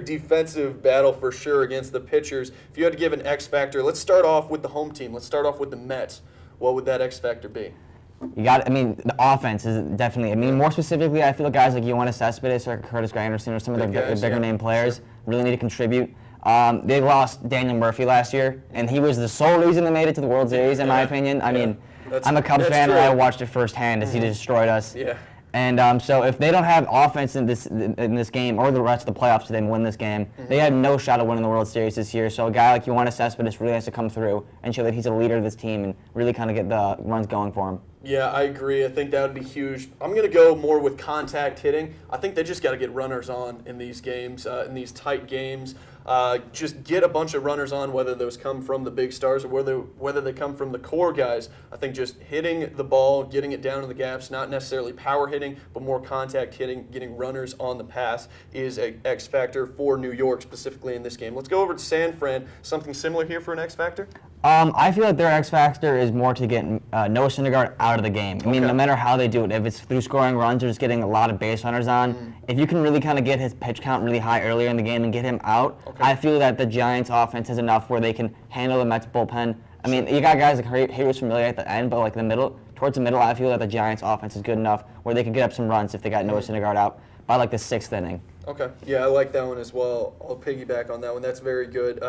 defensive battle for sure against the pitchers. If you had to give an X factor, let's start off with the home team. Let's start off with the Mets. what would that X factor be? The offense is definitely. More specifically, I feel guys like Yoenis Cespedes or Curtis Granderson or some of the bigger name players really need to contribute. They lost Daniel Murphy last year, and he was the sole reason they made it to the World Series, in my opinion. I'm a Cubs fan, and I watched it firsthand as he destroyed us. Yeah. And so if they don't have offense in this game or the rest of the playoffs to then win this game, they had no shot at winning the World Series this year. So a guy like Yoenis Cespedes really has to come through and show that he's a leader of this team and really kind of get the runs going for him. Yeah, I agree. I think that would be huge. I'm going to go more with contact hitting. I think they just got to get runners on in these games, in these tight games. Just get a bunch of runners on, whether those come from the big stars or whether they come from the core guys. I think just hitting the ball, getting it down in the gaps, not necessarily power hitting, but more contact hitting, getting runners on the pass is an X factor for New York, specifically in this game. Let's go over to San Fran. Something similar here for an X factor? I feel like their X factor is more to get Noah Syndergaard out of the game. No matter how they do it, if it's through scoring runs or just getting a lot of base runners on, if you can really kind of get his pitch count really high earlier in the game and get him out, I feel that the Giants' offense is enough where they can handle the Mets bullpen. You got guys like Haywood's familiar at the end, but like towards the middle, I feel that the Giants' offense is good enough where they can get up some runs if they got Noah Syndergaard out by like the 6th inning. Okay, yeah, I like that one as well. I'll piggyback on that one. That's very good.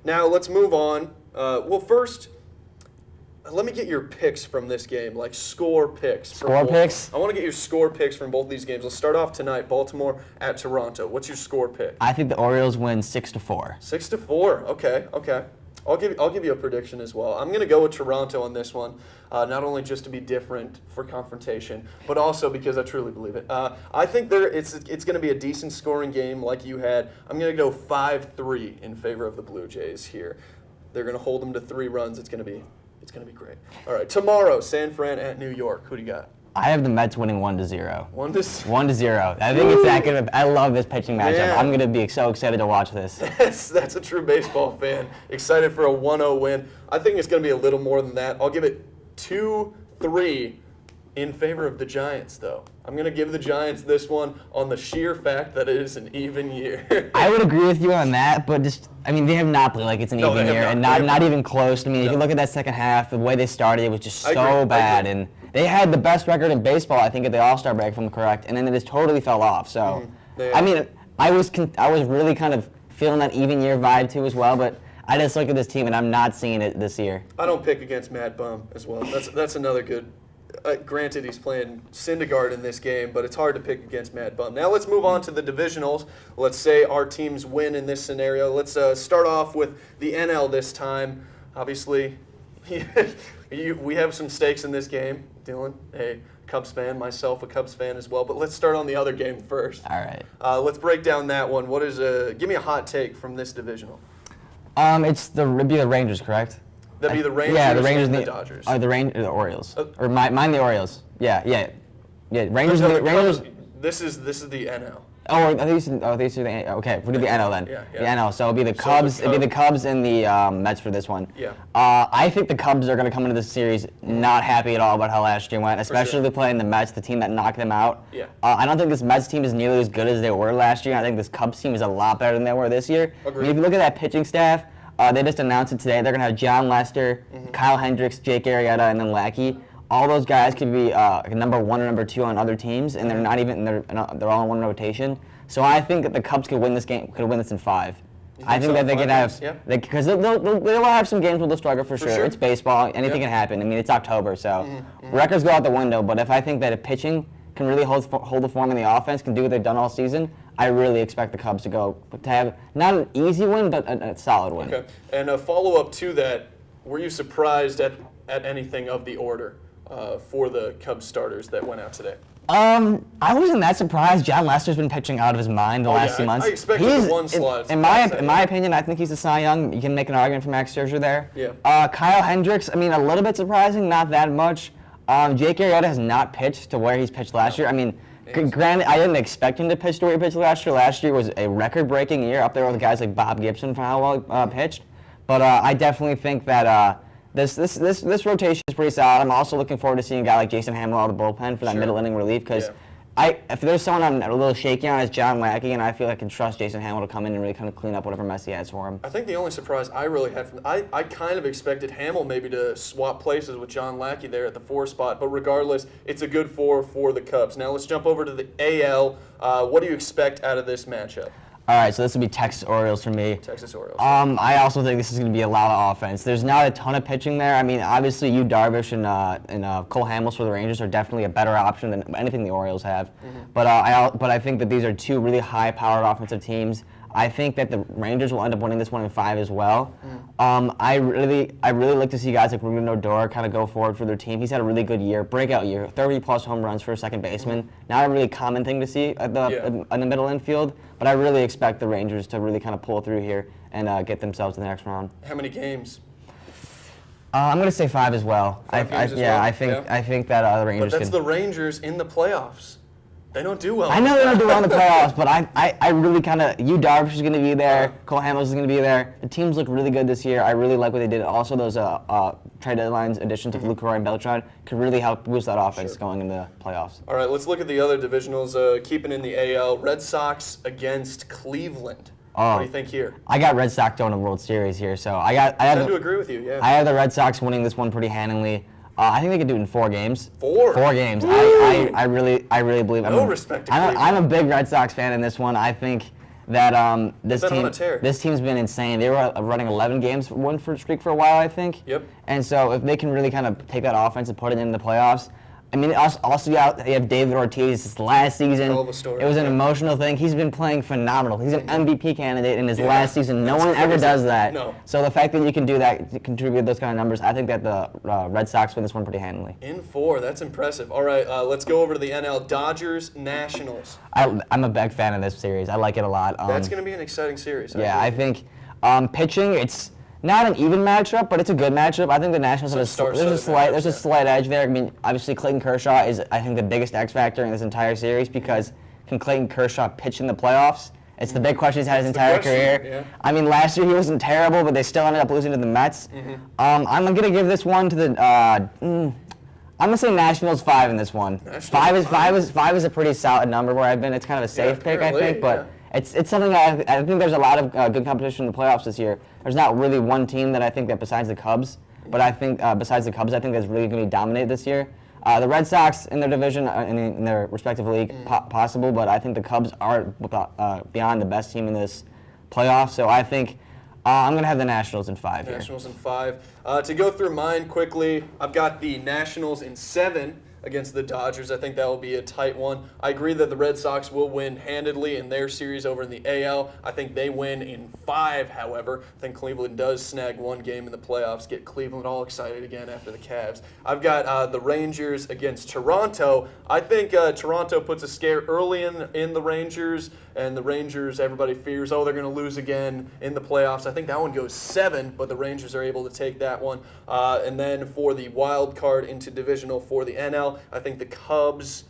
Now let's move on. First, let me get your picks from this game, like score picks. Score picks? I want to get your score picks from both these games. Let's start off tonight, Baltimore at Toronto. What's your score pick? I think the Orioles win 6-4. 6-4. Okay. I'll give you a prediction as well. I'm going to go with Toronto on this one, not only just to be different for confrontation, but also because I truly believe it. I think it's going to be a decent scoring game like you had. I'm going to go 5-3 in favor of the Blue Jays here. They're going to hold them to 3 runs. It's going to be great. All right, tomorrow, San Fran at New York. Who do you got? I have the Mets winning 1-0. 1-0. I think it's that good. I love this pitching matchup. Yeah. I'm going to be so excited to watch this. That's a true baseball fan. Excited for a 1-0 win. I think it's going to be a little more than that. I'll give it 2-3 in favor of the Giants, though. I'm going to give the Giants this one on the sheer fact that it is an even year. I would agree with you on that, but they have not played like it's an even year, and not even close. If you look at that second half, the way they started, it was just so bad. And they had the best record in baseball, I think, at the All-Star break, if I'm correct, and then it just totally fell off. So, I was really kind of feeling that even year vibe too as well, but I just look at this team and I'm not seeing it this year. I don't pick against Mad Bum as well. That's another good. Granted, he's playing Syndergaard in this game, but it's hard to pick against Mad Bum. Now let's move on to the divisionals. Let's say our teams win in this scenario. Let's start off with the NL this time. Obviously, we have some stakes in this game. Dylan, a Cubs fan, myself a Cubs fan as well. But let's start on the other game first. All right. Let's break down that one. Give me a hot take from this divisional. It'd be the Rangers, correct? That'd be the Rangers, the Rangers and the Dodgers. The Orioles. Mine the Orioles. Yeah. Rangers. Rangers. This is the NL. Oh, these are the okay. We'll do the NL then. Yeah. The NL. So it'll be the Cubs. It'll be the Cubs and the Mets for this one. Yeah. I think the Cubs are going to come into this series not happy at all about how last year went, especially playing the Mets, the team that knocked them out. Yeah. I don't think this Mets team is nearly as good as they were last year. I think this Cubs team is a lot better than they were this year. Agreed. If you look at that pitching staff, they just announced it today. They're going to have John Lester, Kyle Hendricks, Jake Arrieta, and then Lackey. All those guys could be number 1 or number 2 on other teams, and they're all in one rotation. So I think that the Cubs could win this game. Could win this in 5. I think that they could have because they'll have some games where they'll struggle for sure. It's baseball. Anything can happen. It's October, so records go out the window. But if I think that if pitching can really hold the form in the offense, can do what they've done all season, I really expect the Cubs to have not an easy win, but a solid win. Okay. And a follow-up to that, were you surprised at anything of the order for the Cubs starters that went out today? I wasn't that surprised. John Lester's been pitching out of his mind the last 2 months. I expected the one slot. In my opinion, I think he's a Cy Young. You can make an argument for Max Scherzer there. Yeah. Kyle Hendricks, a little bit surprising, not that much. Jake Arrieta has not pitched to where he's pitched last year. Granted, I didn't expect him to pitch to where he pitched last year. Last year was a record-breaking year up there with guys like Bob Gibson for how well pitched. But I definitely think that this rotation is pretty solid. I'm also looking forward to seeing a guy like Jason Hammel out of the bullpen for that middle inning relief because if there's someone I'm a little shaky on, it's John Lackey, and I feel I can trust Jason Hamill to come in and really kind of clean up whatever mess he has for him. I think the only surprise I really had I kind of expected Hamill maybe to swap places with John Lackey there at the 4 spot, but regardless, it's a good 4 for the Cubs. Now let's jump over to the AL. What do you expect out of this matchup? All right, so this will be Texas Orioles for me. Texas Orioles. I also think this is going to be a lot of offense. There's not a ton of pitching there. I mean, obviously, Yu Darvish and Cole Hamels for the Rangers are definitely a better option than anything the Orioles have. But I think that these are two really high-powered offensive teams. I think that the Rangers will end up winning this one in 5 as well. I really like to see guys like Ruben Odor kind of go forward for their team. He's had a really good year, breakout year, 30-plus home runs for a second baseman. Not a really common thing to see in the middle infield, but I really expect the Rangers to really kind of pull through here and get themselves to the next round. How many games? I'm going to say 5 as well. I think that the Rangers. But that's the Rangers in the playoffs. They don't do well. I know they don't do well in the playoffs, but I really kind of, Yu Darvish is going to be there, Cole Hamels is going to be there. The teams look really good this year. I really like what they did. Also, those trade deadlines additions of Lucroy and Beltran could really help boost that offense going into the playoffs. All right, let's look at the other divisionals. Keeping in the AL, Red Sox against Cleveland. What do you think here? I got Red Sox going to the World Series here, so I tend to agree with you. Yeah. I have the Red Sox winning this one pretty handily. I think they could do it in 4 games. 4? 4 games. I really believe. I'm a big Red Sox fan in this one. I think that this team's been insane. They were running 11 games win streak for a while, I think. Yep. And so if they can really kind of take that offense and put it in the playoffs. I mean, also you have David Ortiz. This last season, hell of a story. It was an emotional thing. He's been playing phenomenal. He's an MVP candidate in his last season. No one ever does that. No. So the fact that you can do that, to contribute those kind of numbers, I think that the Red Sox win this one pretty handily. In 4, that's impressive. All right, let's go over to the NL. Dodgers, Nationals. I'm a big fan of this series. I like it a lot. That's going to be an exciting series. I think pitching, it's not an even matchup, but it's a good matchup. I think the Nationals have there's a slight edge there. I mean, obviously Clayton Kershaw is, I think, the biggest X factor in this entire series because can Clayton Kershaw pitch in the playoffs? It's the big question he's had his entire career. Yeah. I mean, last year he wasn't terrible, but they still ended up losing to the Mets. I'm going to give this one to the. I'm going to say Nationals 5 in this one. Five is a pretty solid number where I've been. It's kind of a safe pick, I think, but. It's something that I think there's a lot of good competition in the playoffs this year. There's not really one team that I think that besides the Cubs, but I think besides the Cubs, I think that's really going to be dominated this year. The Red Sox in their division, in their respective league, possible, but I think the Cubs are beyond the best team in this playoff. So I think I'm going to have the Nationals in 5 here. Nationals in 5. To go through mine quickly, I've got the Nationals in 7. Against the Dodgers. I think that will be a tight one. I agree that the Red Sox will win handedly in their series over in the AL. I think they win in 5, however. I think Cleveland does snag 1 game in the playoffs, get Cleveland all excited again after the Cavs. I've got the Rangers against Toronto. I think Toronto puts a scare early in the Rangers, and the Rangers, everybody fears, they're going to lose again in the playoffs. I think that one goes 7, but the Rangers are able to take that one. And then for the wild card into divisional for the NL, I think the Cubs.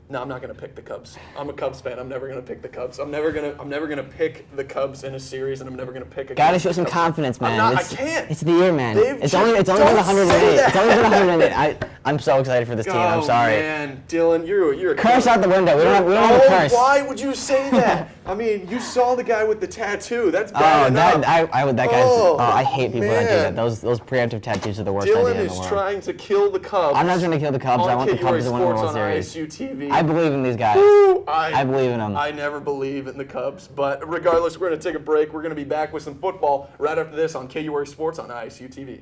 No, I'm not going to pick the Cubs. I'm a Cubs fan. I'm never going to pick the Cubs. I'm never going to pick the Cubs in a series, and I'm never going to pick a. Gotta show some confidence, man. I can't. It's the year, man. It's only been 108. It's only been 108. I'm so excited for this team. I'm sorry. Oh man, Dylan, you're a curse out the window. We don't have a curse. Why would you say that? I mean, you saw the guy with the tattoo. That's bad enough. I hate people that do that. Those preemptive tattoos are the worst idea in the world. Dylan is trying to kill the Cubs. I'm not trying to kill the Cubs. I want the Cubs to win the World Series. ISUTV. I believe in these guys. I believe in them. I never believe in the Cubs. But regardless, we're going to take a break. We're going to be back with some football right after this on KURE Sports on ISUTV.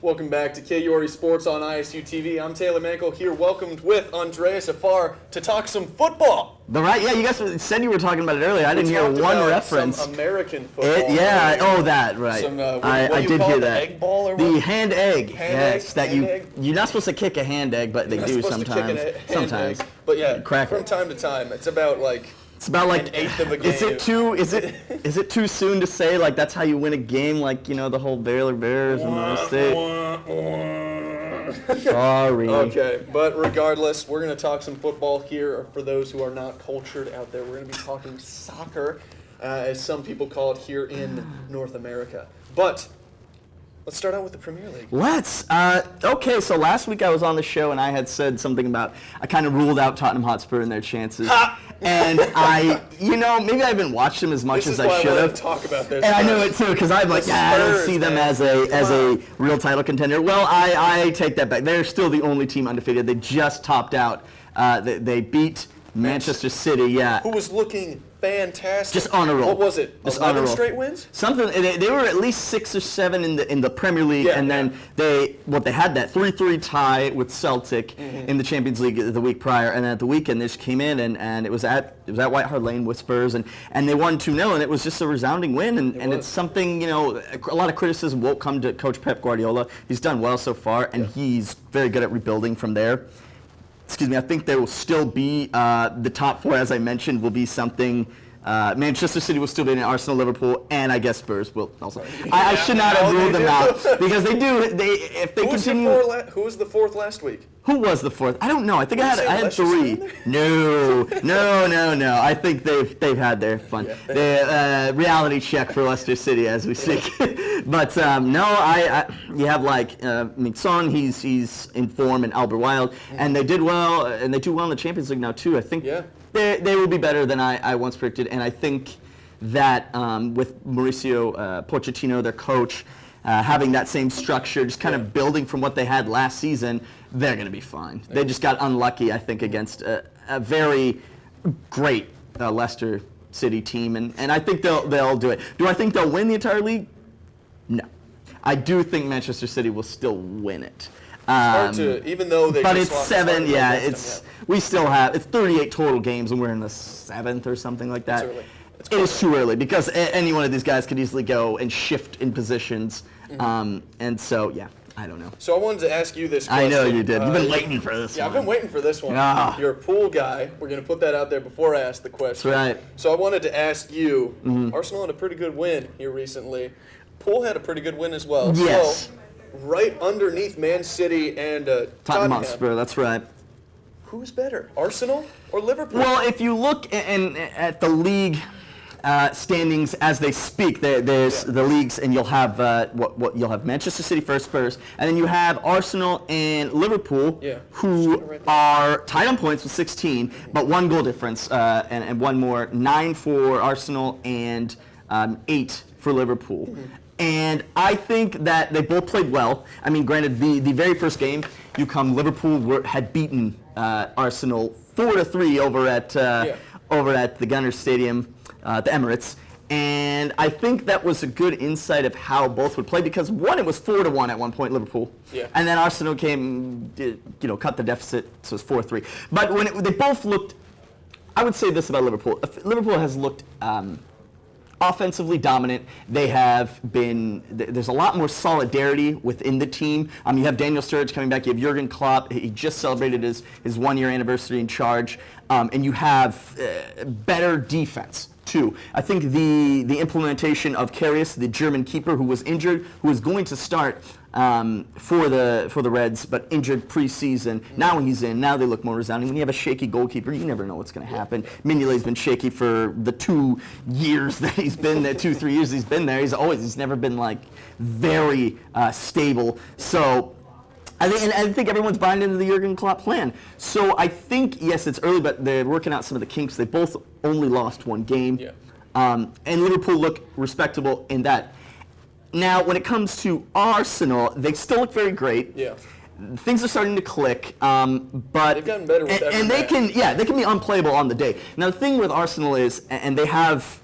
Welcome back to KURE Sports on ISUTV. I'm Taylor Mankle here, welcomed with Andreas Haffar to talk some football. Yeah, you guys said you were talking about it earlier. I didn't hear one reference. Some American football. That, right. Some, I did hear that. Egg ball or the what? hand egg. Egg? You're not supposed to kick a hand egg, but they do sometimes. Sometimes. But yeah, Crack from it. time to time, it's about like an eighth of a game. Is it too soon to say like that's how you win a game, like the whole Baylor Bears and those things? Sorry. Okay, but regardless, we're going to talk some football here. For those who are not cultured out there, we're going to be talking soccer, as some people call it here in North America. But let's start out with the Premier League. Okay, so last week I was on the show and I had said something about I kind of ruled out Tottenham Hotspur and their chances. And maybe I haven't watched them as much as I should have. Talk about this. And I know it too, because I'm like, I don't see them as a real title contender. Well, I take that back. They're still the only team undefeated. They just topped out. They beat Manchester City, who was looking fantastic. Just on a roll. What was it? 11 straight wins? Something. They were at least 6 or 7 in the Premier League, and then they had that 3-3 tie with Celtic in the Champions League the week prior, and then at the weekend they just came in and it was at White Hart Lane with Spurs, and they won 2-0, and it was just a resounding win, and it's something a lot of criticism won't come to Coach Pep Guardiola. He's done well so far, and he's very good at rebuilding from there. Excuse me, I think there will still be the top 4, as I mentioned, will be something. Manchester City will still be in Arsenal, Liverpool, and I guess Spurs will also. I should not have ruled them out because they do. If they continue. Who was the 4th last week? Who was the 4th? I don't know. I think I had 3. No. I think they've had their fun. The reality check for Leicester City as we speak. But you have Son. He's in form, and Albert Wild, and they did well, and they do well in the Champions League now too. I think they will be better than I once predicted, and I think that with Mauricio Pochettino, their coach. Having that same structure, just kind of building from what they had last season, they're going to be fine. They just got unlucky, I think, against a very great Leicester City team, and I think they'll do it. Do I think they'll win the entire league? No. I do think Manchester City will still win it. It's hard to, even though they. But it's 7. We still have. It's 38 total games, and we're in the 7th or something like that. It's early. It is too early because any one of these guys could easily go and shift in positions. And so, I don't know. So I wanted to ask you this question. I know you did. You've been waiting for this one. Yeah, I've been waiting for this one. You're a pool guy. We're going to put that out there before I ask the question. That's right. So I wanted to ask you, Arsenal had a pretty good win here recently. Pool had a pretty good win as well. Yes. So, right underneath Man City and Tottenham Hotspur, that's right. Who's better, Arsenal or Liverpool? Well, if you look at the league standings as they speak, there's the leagues, and you'll have you'll have Manchester City first, Spurs, and then you have Arsenal and Liverpool, who are tied on points with 16, but 1 goal difference, and 1 more, 9 for Arsenal and 8 for Liverpool. And I think that they both played well. I mean, granted, the very first game, Liverpool had beaten Arsenal 4-3 over at the Gunners Stadium. The Emirates, and I think that was a good insight of how both would play because it was 4-1 at one point, Liverpool, and then Arsenal came, cut the deficit, so it was 4-3. But when they both looked, I would say this about Liverpool. Liverpool has looked offensively dominant. They have been. There's a lot more solidarity within the team. You have Daniel Sturridge coming back. You have Jurgen Klopp. He just celebrated his 1-year anniversary in charge, and you have better defense. Too. I think the implementation of Karius, the German keeper who was injured, who was going to start for the Reds, but injured preseason. Now he's in. Now they look more resounding. When you have a shaky goalkeeper, you never know what's going to happen. Mignolet's been shaky for the 2 years that he's been there, 2-3 years he's been there. He's never been very stable. So. I think everyone's buying into the Jurgen Klopp plan. So I think, yes, it's early, but they're working out some of the kinks. They both only lost 1 game. And Liverpool look respectable in that. Now, when it comes to Arsenal, they still look very great. Things are starting to click, but they've gotten better with every they can be unplayable on the day. Now, the thing with Arsenal is, and they have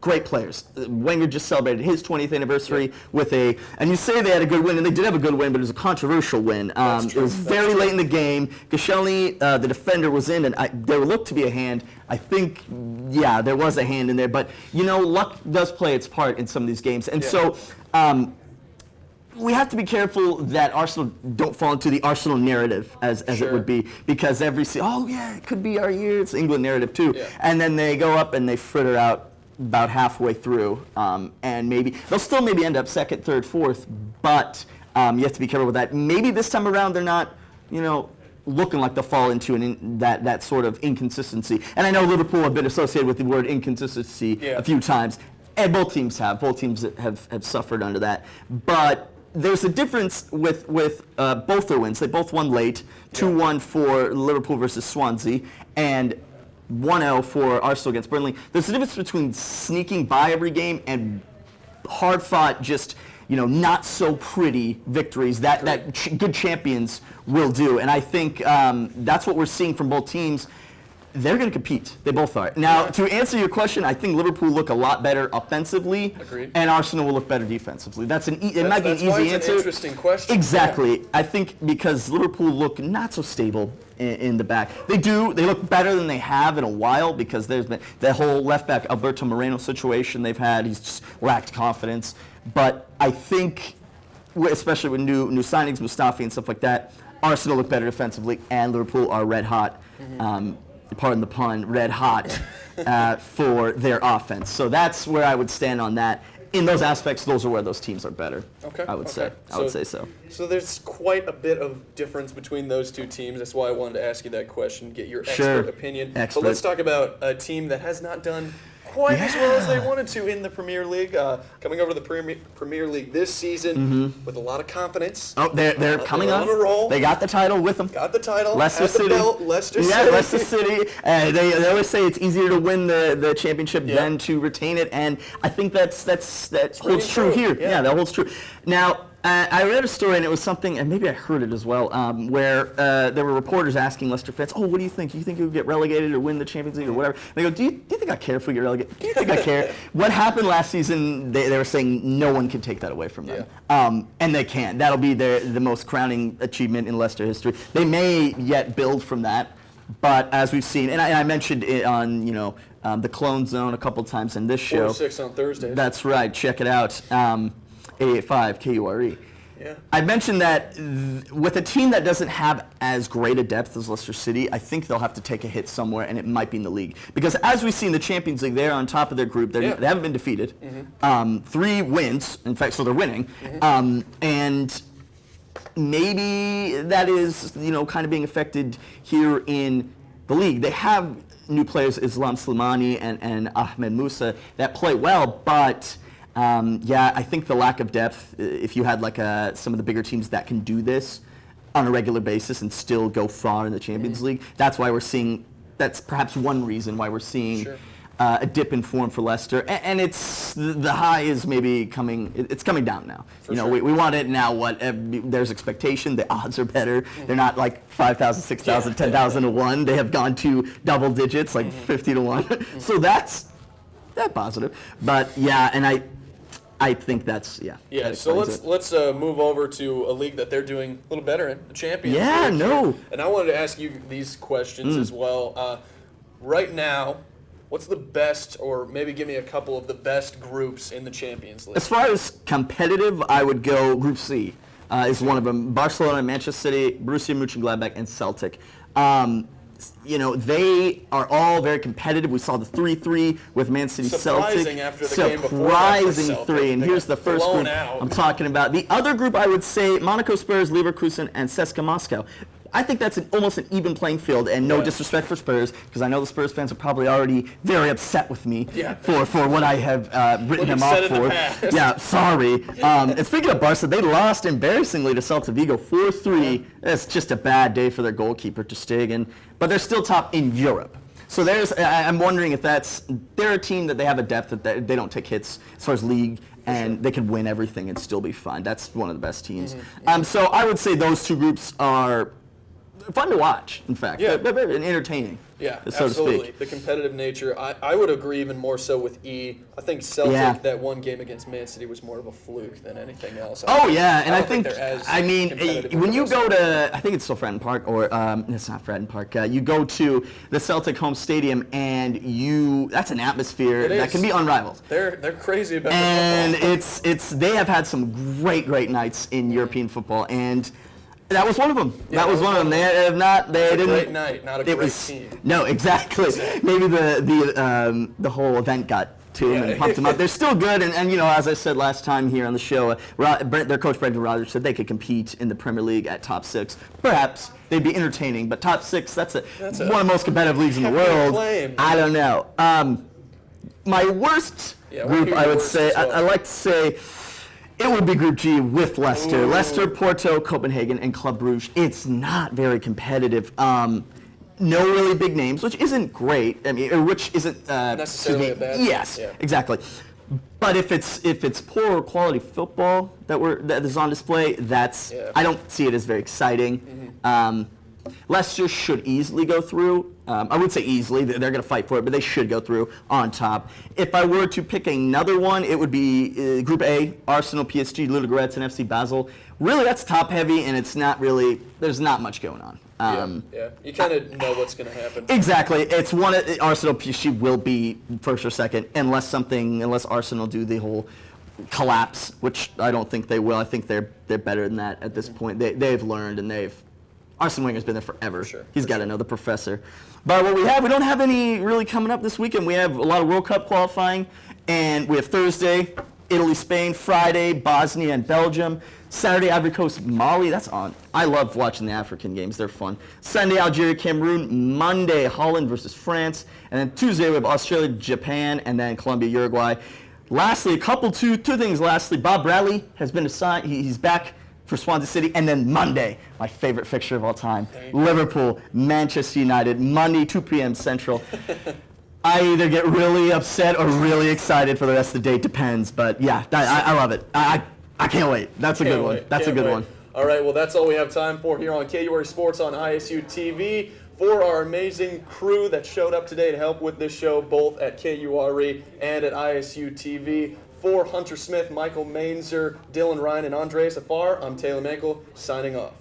great players. Wenger just celebrated his 20th anniversary with and you say they had a good win, and they did have a good win, but it was a controversial win. It was very late in the game. Gashelny, the defender, was in, and there looked to be a hand. I think, yeah, there was a hand in there, but luck does play its part in some of these games, and so. We have to be careful that Arsenal don't fall into the Arsenal narrative, as it would be, because it could be our year. It's the England narrative too, and then they go up and they fritter out about halfway through, and they'll still end up second, third, fourth, but you have to be careful with that. Maybe this time around they're not, looking like they'll fall into that sort of inconsistency. And I know Liverpool have been associated with the word inconsistency a few times, and both teams have. Both teams have suffered under that, but there's a difference with both their wins. They both won late, 2-1 for Liverpool versus Swansea, and 1-0 for Arsenal against Burnley. There's a difference between sneaking by every game and hard-fought, just not so pretty victories that good champions will do. And I think that's what we're seeing from both teams. They're going to compete. They both are. Now, to answer your question, I think Liverpool look a lot better offensively, and Arsenal will look better defensively. It might be an easy answer. That's an interesting question. Exactly. Yeah. I think because Liverpool look not so stable in the back. They do. They look better than they have in a while, because there's been the whole left back Alberto Moreno situation they've had. He's just lacked confidence. But I think, especially with new signings, Mustafi and stuff like that, Arsenal look better defensively, and Liverpool are red hot. Pardon the pun, red hot for their offense. So that's where I would stand on that. In those aspects, those are where those teams are better. I would say so. So there's quite a bit of difference between those two teams. That's why I wanted to ask you that question, get your expert opinion. But let's talk about a team that has not done quite as well as they wanted to in the Premier League. Coming over to the Premier League this season with a lot of confidence. Oh, they're coming on a roll. They got the title with them. Got the title. Leicester City. Leicester City. Yeah, Leicester City. They always say it's easier to win the championship than to retain it, and I think that holds true here. Yeah, that holds true. Now, I read a story, and it was something, and maybe I heard it as well, where there were reporters asking Leicester fans, what do you think? Do you think you'll get relegated or win the Champions League or whatever? And they go, do you think I care if we get relegated? Do you think I care? What happened last season, they were saying no one can take that away from them. And they can't. That'll be the most crowning achievement in Leicester history. They may yet build from that, but as we've seen, and I mentioned it on, the Clone Zone a couple times in this show. 4-6 on Thursdays. That's right. Check it out. 885 KURE. Yeah. I mentioned that with a team that doesn't have as great a depth as Leicester City, I think they'll have to take a hit somewhere, and it might be in the league. Because as we see in the Champions League, they're on top of their group. They haven't been defeated. 3 wins, in fact, so they're winning. And maybe that is, kind of being affected here in the league. They have new players, Islam Slimani and Ahmed Musa, that play well, but I think the lack of depth, if you had some of the bigger teams that can do this on a regular basis and still go far in the Champions League, that's perhaps one reason why we're seeing a dip in form for Leicester. And it's the high is maybe coming down now. We want it now. There's expectation, the odds are better. They're not like 5,000, 6,000, 10,000 to 1. They have gone to double digits, like 50 to 1. So that's positive. But and I think that's So let's move over to a league that they're doing a little better in, the Champions League. And I wanted to ask you these questions as well. Right now, what's the best, or maybe give me a couple of the best groups in the Champions League? As far as competitive, I would go Group C is one of them. Barcelona, Manchester City, Borussia Mönchengladbach, and Celtic. They are all very competitive. We saw the 3-3 with Man City Celtic. Surprising after the game before. Surprising 3. And here's the first group I'm talking about. The other group, I would say, Monaco Spurs, Leverkusen, and CSKA Moscow. I think that's almost an even playing field, and no disrespect for Spurs, because I know the Spurs fans are probably already very upset with me for what I have written them off for. Sorry. And speaking of Barca, they lost embarrassingly to Celta Vigo 4-3. That's just a bad day for their goalkeeper, Ter Stegen. But they're still top in Europe. So I'm wondering if they're a team that they have a depth that they don't take hits as far as league, and they can win everything and still be fine. That's one of the best teams. So I would say those two groups are fun to watch, in fact. Yeah. They're very entertaining. Yeah, so absolutely. to speak. The competitive nature. I would agree even more so with E. I think Celtic, that one game against Man City was more of a fluke than anything else. Oh, yeah, and I don't think, they're as I mean, competitive when as you the go rest to, I think it's still Fratton Park, or it's not Fratton Park, you go to the Celtic home stadium, and that's an atmosphere that is. can be unrivaled. They're crazy about And their football. they have had some great nights in European football, and that was one of them. Yeah, that was one of them. They have not. They didn't. Great night, not a it great was, team. No, exactly. Maybe the whole event got to them and pumped them up. They're still good, and as I said last time here on the show, their coach Brendan Rodgers said they could compete in the Premier League at top 6. Perhaps they'd be entertaining, but top 6, that's one of the most competitive leagues in the world. Claim. I don't know. My worst group, I would say, I like to say. It would be Group G with Leicester. Ooh. Leicester, Porto, Copenhagen, and Club Brugge. It's not very competitive. No really big names, which isn't great. I mean, which isn't necessarily a bad thing. Yes, Yeah. exactly. But if it's poor quality football that is on display, I don't see it as very exciting. Leicester should easily go through. I would say easily. They're going to fight for it, but they should go through on top. If I were to pick another one, it would be Group A, Arsenal, PSG, Ludogorets, and FC Basel. Really, that's top heavy, and it's not really. There's not much going on. Yeah. You kind of know what's going to happen. Exactly. It's one. Arsenal, PSG will be first or second, unless Arsenal do the whole collapse, which I don't think they will. I think they're better than that at this point. They've learned, and Arsene Wenger's been there forever. Sure, He's got to know the professor. But we don't have any really coming up this weekend. We have a lot of World Cup qualifying, and we have Thursday, Italy, Spain, Friday, Bosnia and Belgium, Saturday, Ivory Coast, Mali. That's on. I love watching the African games. They're fun. Sunday, Algeria, Cameroon. Monday, Holland versus France. And then Tuesday, we have Australia, Japan, and then Colombia, Uruguay. Lastly, two things. Lastly, Bob Bradley has been assigned. He's back for Swansea City, and then Monday, my favorite fixture of all time, Liverpool, Manchester United, Monday, 2 p.m. Central. I either get really upset or really excited for the rest of the day, depends, but yeah, I love it. I can't wait. That's a good one. That's a good one. All right, well, that's all we have time for here on KURE Sports on ISUtv. For our amazing crew that showed up today to help with this show, both at KURE and at ISUtv. For Hunter Smith, Michael Mainzer, Dylan Ryan, and Andreas Haffar, I'm Taylor Mankle, signing off.